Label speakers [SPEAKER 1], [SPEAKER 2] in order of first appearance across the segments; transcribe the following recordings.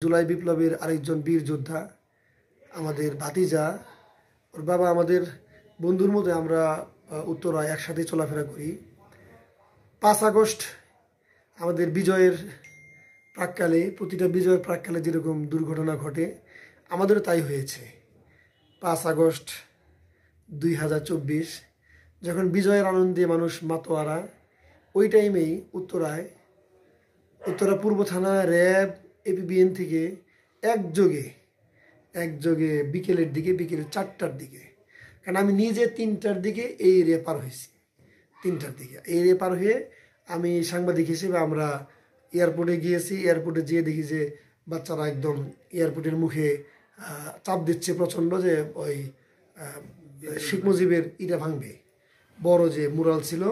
[SPEAKER 1] জুলাই বিপ্লবের আরেকজন বীর যোদ্ধা, আমাদের ভাতিজা। ওর বাবা আমাদের বন্ধুর মতো, আমরা উত্তরায় একসাথে চলাফেরা করি। 5 আগস্ট আমাদের বিজয়ের প্রাককালে, প্রতিটা বিজয়ের প্রাককালে যেরকম দুর্ঘটনা ঘটে, আমাদেরও তাই হয়েছে। 5 আগস্ট 2024 যখন বিজয়ের আনন্দে মানুষ মাতোয়ারা, ওই টাইমেই উত্তরা পূর্ব থানা, র্যাব, এপিবিএন থেকে একযোগে বিকেল 4টার দিকে, কারণ আমি নিজে 3টার দিকে এই এরিয়া পার হয়েছি। 3টার দিকে এই এরিয়া পার হয়ে আমি সাংবাদিক হিসেবে আমরা এয়ারপোর্টে গিয়েছি। এয়ারপোর্টে যেয়ে দেখি যে বাচ্চারা একদম এয়ারপোর্টের মুখে চাপ দিচ্ছে প্রচণ্ড, যে ওই শেখ মুজিবের ইটা ভাঙবে, বড় যে মুরাল ছিল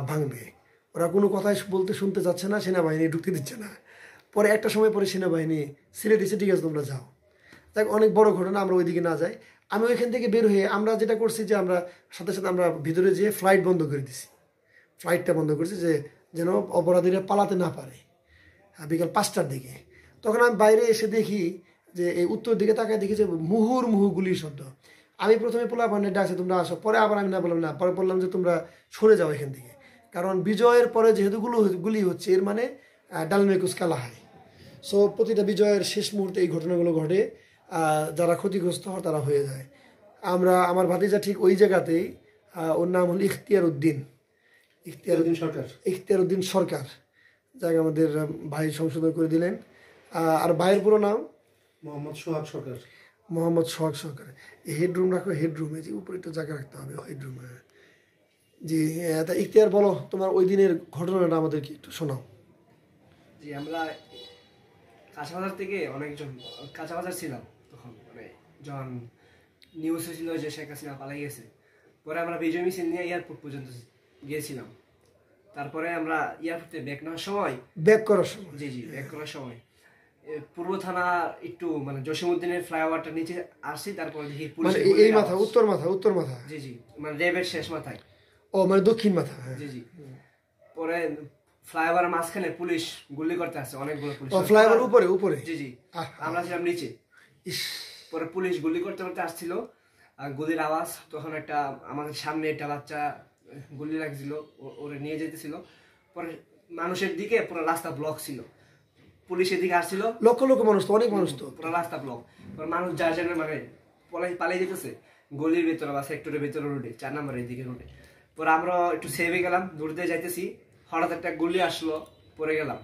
[SPEAKER 1] ভাঙবে। ওরা কোনো কথাই বলতে শুনতে যাচ্ছে না, সেনাবাহিনী ঢুকতে দিচ্ছে না। পরে একটা সময় পরে সেনাবাহিনী ছেড়ে দিচ্ছে, ঠিক আছে তোমরা যাও। দেখ, অনেক বড় ঘটনা, আমরা ওইদিকে না যাই। আমি ওইখান থেকে বের হয়ে আমরা যেটা করছি যে আমরা সাথে সাথে আমরা ভিতরে যেয়ে ফ্লাইটটা বন্ধ করেছি, যে যেন অপরাধীরা পালাতে না পারে। বিকাল 5টার দিকে তখন আমি বাইরে এসে দেখি যে এই উত্তর দিকে তাকায় দেখি যে মুহুর্মুহু গুলির শব্দ। আমি প্রথমে পোলাপানের ডাকছে তোমরা আসো, পরে আবার আমি না বললাম না, পরে বললাম যে তোমরা সরে যাও এখান থেকে, কারণ বিজয়ের পরে যেহেতু গুলি হচ্ছে, এর মানে ডালমেকুস কালা হয়। সো প্রতিটা বিজয়ের শেষ মুহূর্তে এই ঘটনাগুলো ঘটে, যারা ক্ষতিগ্রস্ত হয় তারা হয়ে যায়। আমার ভাতিজা ঠিক ওই জায়গাতেই, ওর নাম হল ইখতিয়ার উদ্দিন সরকার, যাকে আমাদের ভাই সংশোধন করে দিলেন। আর ভাইয়ের পুরো নাম মোহাম্মদ সোহাগ সরকার। এই হেডরুম রাখো, হেডরুমে যে উপরে একটু জায়গা রাখতে হবে, হেডরুমে। জি, তা ইখতিয়ার বলো তোমার ওই দিনের ঘটনাটা আমাদেরকে একটু শোনাও।
[SPEAKER 2] জি, আমরা কাঁচাবাজার থেকে অনেকজন কাঁচাবাজার ছিলাম তখন, মানে যখন নিউজ হয়েছিল যে শেখ হাসিনা পালাই গেছে। পরে আমরা বিজয় মিছিল নিয়ে এয়ারপোর্ট পর্যন্ত গিয়েছিলাম। তারপরে আমরা এয়ারপোর্টে ব্যাক করার সময় পূর্ব থানা একটু মানে জসিমউদ্দিনের ফ্লাইওভারটা নিচে আসছি। তারপরে দেখি পুলিশ,
[SPEAKER 1] এই মাথা উত্তর মাথা
[SPEAKER 2] জি মানে র্যাবের শেষ মাথায়,
[SPEAKER 1] মানে দক্ষিণ মাথা।
[SPEAKER 2] জি। পরে ফ্লাইওভারের মাঝখানে পুলিশ গুলি করতে আসছে, অনেকগুলো পুলিশ।
[SPEAKER 1] ফ্লাইওভার উপরে
[SPEAKER 2] জি। আমরা ছিলাম নিচে। পরে পুলিশ গুলি করতে আসছিল, আর গুলির আওয়াজ। তখন আমাদের সামনে একটা বাচ্চা গুলি লাগছিল, ওরে নিয়ে যেতেছিল। পরে মানুষের দিকে পুরো রাস্তা ব্লক ছিল, পুলিশের দিকে আসছিল
[SPEAKER 1] লক্ষ মানুষ, তো অনেক মানুষ, তো
[SPEAKER 2] পুরো রাস্তা ব্লক। পরে মানুষ যার জন্য মানে পালিয়ে যেতেছে গলির ভিতরে বা সেক্টরের ভিতরে, রোডে 4 নম্বরের দিকে রোডে। পরে আমরা একটু সেভে গেলাম, দূর দিয়ে যাইতেছি, হঠাৎ একটা গুলি আসলো, পরে গেলাম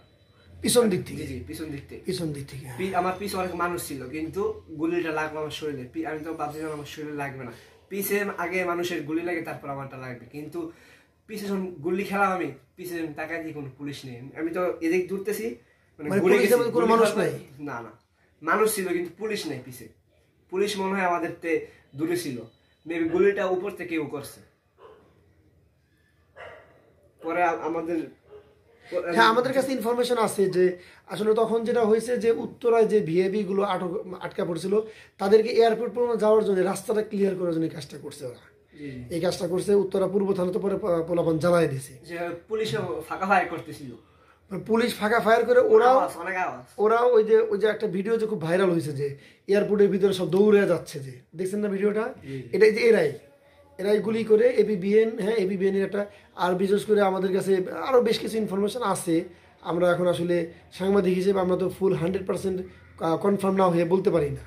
[SPEAKER 1] পিছন দিক থেকে।
[SPEAKER 2] জি, পিছন দিক থেকে। আমার পিছনে অনেক মানুষ ছিল, কিন্তু গুলিটা লাগলো আমার শরীরে। আমি তো ভাবছিলাম আমার শরীরে লাগবে না, পিছে আগে মানুষের গুলি লাগে, তারপর আমারটা লাগবে। কিন্তু পিছে যখন গুলি খেলাম, আমি পিছে তাকাই দিয়ে কোনো পুলিশ নেই। আমি তো এদিক দূরতেছি, মানে
[SPEAKER 1] কোনো মানুষ নাই।
[SPEAKER 2] না, মানুষ ছিল কিন্তু পুলিশ নেই পিছে। পুলিশ মনে হয় আমাদের দূরে ছিল, মেবি গুলিটা উপর থেকে কেউ করছে। পরে
[SPEAKER 1] আমাদের কাছে ইনফরমেশন আছে যে আসলে তখন যেটা হয়েছে যে উত্তরায় যে ভিআইপি গুলো আটকা পড়ছিল, তাদেরকে এয়ারপোর্ট পর্যন্ত যাওয়ার জন্য রাস্তাটা ক্লিয়ার করার জন্য কাজটা করছে ওরা। এই কাজটা করছে উত্তরা পূর্ব থানা, তো পরে পোলাপান জ্বালাই দিয়েছে।
[SPEAKER 2] পুলিশ ফাঁকা ফায়ার করতেছিল,
[SPEAKER 1] পুলিশ ফাঁকা ফায়ার করে ওরাও ওই যে একটা ভিডিও যে খুব ভাইরাল হয়েছে, যে এয়ারপোর্টের ভিতরে সব দৌড়ে যাচ্ছে, যে দেখছেন না ভিডিওটা? এটা যে এরাই গুলি করে এপিবিএন, এপিবিএনের একটা। আর বিশেষ করে আমাদের কাছে আরও বেশ কিছু ইনফরমেশন আছে। আমরা এখন আসলে সাংবাদিক হিসেবে আমরা তো ফুল 100% কনফার্ম না হয়ে বলতে পারি না,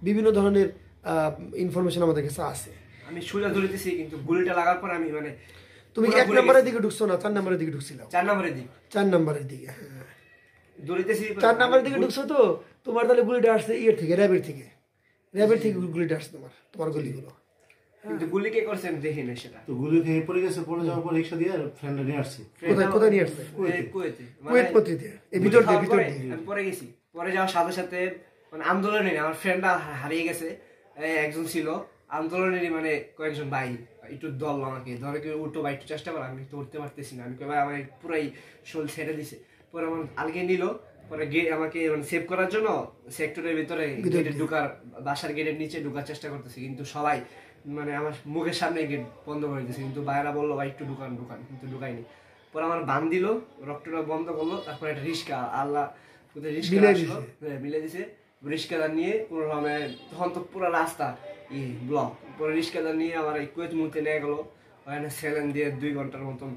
[SPEAKER 1] বিভিন্ন ধরনের ইনফরমেশন আমাদের কাছে আছে।
[SPEAKER 2] আমি সোজা ধরেছি, কিন্তু গুলিটা লাগার পর আমি মানে
[SPEAKER 1] তুমি 1 নম্বরের দিকে ঢুকছো না, 4 নম্বরের দিকে ঢুকছিলাম।
[SPEAKER 2] 4 নম্বরের দিকে দৌড়িতেছি,
[SPEAKER 1] 4 নম্বরের দিকে ঢুকছো। তো তোমার তাহলে গুলিটা আসছে র্যাবের থেকে গুলিটা আসছে তোমার গুলিগুলো।
[SPEAKER 2] কিন্তু গুলি কে করছেন দেখি না সেটা।
[SPEAKER 3] তো গুলি খেয়ে পড়ে গেছে, পড়ে যাওয়ার পর রিকশা দিয়ে ফ্রেন্ডে নিয়ে আসছে।
[SPEAKER 1] কোথায় নিয়ে আসছে? কুয়েত পত্রিতে, এই ভিতর দিয়ে
[SPEAKER 2] আমি পরে গেছি। পরে যাওয়ার সাথে সাথে মানে আন্দোলনে আমার ফ্রেন্ডরা হারিয়ে গেছে, একজন ছিল আন্দোলনেরই, মানে কয়েকজন ভাই একটু দল আমাকে ধরে কেউ উঠো বা একটু চেষ্টা করো, আমি তো উঠতে পারতেছি না। আমি ভাই আমার পুরাই শোল ছেড়ে দিছে। পরে আমার আলগে নিল, পরে আমাকে মানে সেভ করার জন্য সেক্টরের ভিতরে বাসার গেটের নিচে ঢুকার চেষ্টা করতেছে, কিন্তু সবাই মানে আমার মুখের সামনে গেট বন্ধ করে দিয়েছে। কিন্তু ভাইরা বললো ভাই একটু ঢুকান, কিন্তু ঢুকাইনি। পরে আমার বান দিল, রক্তটা বন্ধ করলো। তারপরে একটা রিস্কা, আল্লাহ কোথায় রিস্কা
[SPEAKER 1] বিলাই
[SPEAKER 2] আসলো, হ্যাঁ বিলাই দিছে। রিস্কাদার নিয়ে কোনো রকমে, তখন তো পুরো রাস্তা ব্লক, পরে রিস্কাদার নিয়ে আমার এই কুয়েত মুহূর্তে নিয়ে গেলো, ওখানে স্যালাইন দিয়ে 2 ঘন্টার মতন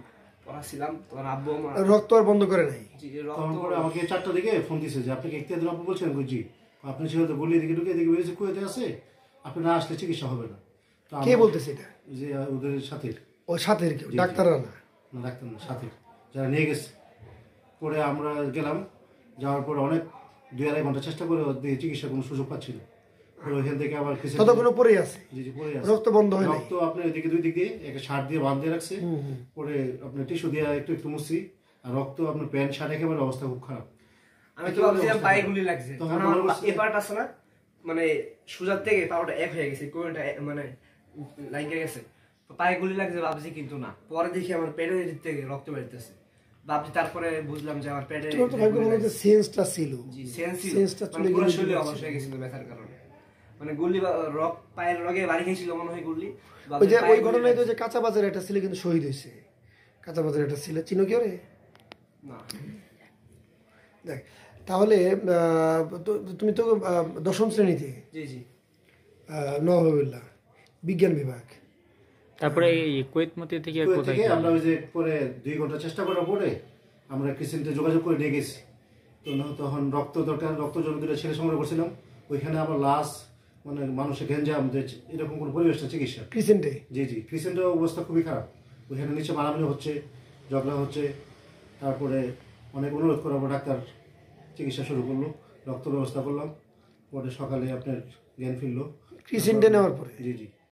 [SPEAKER 2] পড়াছিলাম। তখন আব্বু আমার
[SPEAKER 1] রক্ত আর বন্ধ করে নাই।
[SPEAKER 3] তখন পরে আমাকে 4টার দিকে ফোন দিছে যে আপনি কি ইখতিয়ার আপু বলছেন? জি। আপনি সেহেতু গুলি দিকে ঢুকে এদিকে বেরিয়েছে, কুয়েতে আছে, আপনি না আসলে চিকিৎসা হবে না। তো
[SPEAKER 1] কে বলতেছে এটা?
[SPEAKER 3] যে ওদের সাথে,
[SPEAKER 1] ওই সাথের কেউ, ডাক্তাররা না?
[SPEAKER 3] না ডাক্তার না, সাথে যারা নিয়ে গেছে। পরে আমরা গেলাম, যাওয়ার পরে অনেক 2-2.5 ঘন্টা চেষ্টা করে ওদের চিকিৎসার কোনো সুযোগ পাচ্ছি না। পরে ওইখান থেকে আবার
[SPEAKER 1] ততক্ষণ পরেই আছে,
[SPEAKER 3] জি পরে
[SPEAKER 1] রক্ত বন্ধ হয় নাই।
[SPEAKER 3] রক্ত আপনি ওইদিকে 2 দিক দিয়ে একটা শার্ট দিয়ে বাঁধ দিয়ে রাখছে, পরে আপনি টিস্যু দিয়ে একটু একটু মুছি, আর রক্ত আপনার প্যান্ট শার্ট একেবারে অবস্থা খুব খারাপ।
[SPEAKER 2] আমি তো ভাবছিলাম পায়ে গুলি লাগছে,
[SPEAKER 3] তখন
[SPEAKER 2] কারণ
[SPEAKER 3] মনে
[SPEAKER 2] আমার
[SPEAKER 3] করছে-
[SPEAKER 2] এই পার্ট আছে না, মানে সুজার থেকে পাউটা এক হয়ে গেছে, কোনটা মানে লাইকে গেছে, তো পায়ে গুলি লাগছে ভাবছি, কিন্তু না। পরে দেখি আমার পেটের দিক থেকে রক্ত বেরোতেছে, ভাবছি। তারপরে বুঝলাম যে আমার পেটে
[SPEAKER 1] তোমার তো ভাগ্য ভালো যে সেন্সটা ছিল,
[SPEAKER 2] সেন্সটা
[SPEAKER 1] সেন্সটা চলে
[SPEAKER 2] পুরো
[SPEAKER 1] গেলে
[SPEAKER 2] শরীরে অবশ হয়ে গেছিল ব্যথার কারণে, মানে গুলি রক পায়ের রগে বাড়ি খেয়েছিল মনে হয় গুলি।
[SPEAKER 1] ওই যে ওই ঘটনায় তো যে কাঁচা বাজারে একটা ছেলে কিন্তু শহীদ হয়েছে, কাঁচা বাজারে একটা ছেলে, চিনো কি ওরে?
[SPEAKER 2] না
[SPEAKER 1] দেখ তাহলে তুমি তো 10ম শ্রেণীতে,
[SPEAKER 2] জি জি
[SPEAKER 1] নওয়াবুল্লাহ বিজ্ঞান বিভাগ।
[SPEAKER 4] তারপরে এই কুয়েত মতি থেকে
[SPEAKER 3] কুয়েত
[SPEAKER 4] কোথায়
[SPEAKER 3] থেকে আমরা ওই যে পরে 2 ঘন্টা চেষ্টা করার পরে আমরা ক্রিসেন্টে যোগাযোগ করে নিয়ে গেছি। তো তখন রক্ত দরকার, রক্ত জন্য 2টা ছেলে সংগ্রহ করছিলাম। ওইখানে আবার লাশ, মানে মানুষের ঘেঞ্জাম, যে এরকম কোনো পরিবেশটা চিকিৎসা।
[SPEAKER 1] ক্রিসেন্টে
[SPEAKER 3] জি জি, ক্রিসেন্টের অবস্থা খুবই খারাপ। ওইখানে নিচে মারামারি হচ্ছে, ঝগড়া হচ্ছে। তারপরে অনেক অনুরোধ করার পর ডাক্তার চিকিৎসা শুরু করলো, রক্ত ব্যবস্থা করলাম। পরে সকালে আপনার জ্ঞান ফিরলো।
[SPEAKER 1] ক্রিসেন্টে নেওয়ার পরে
[SPEAKER 3] জি জি।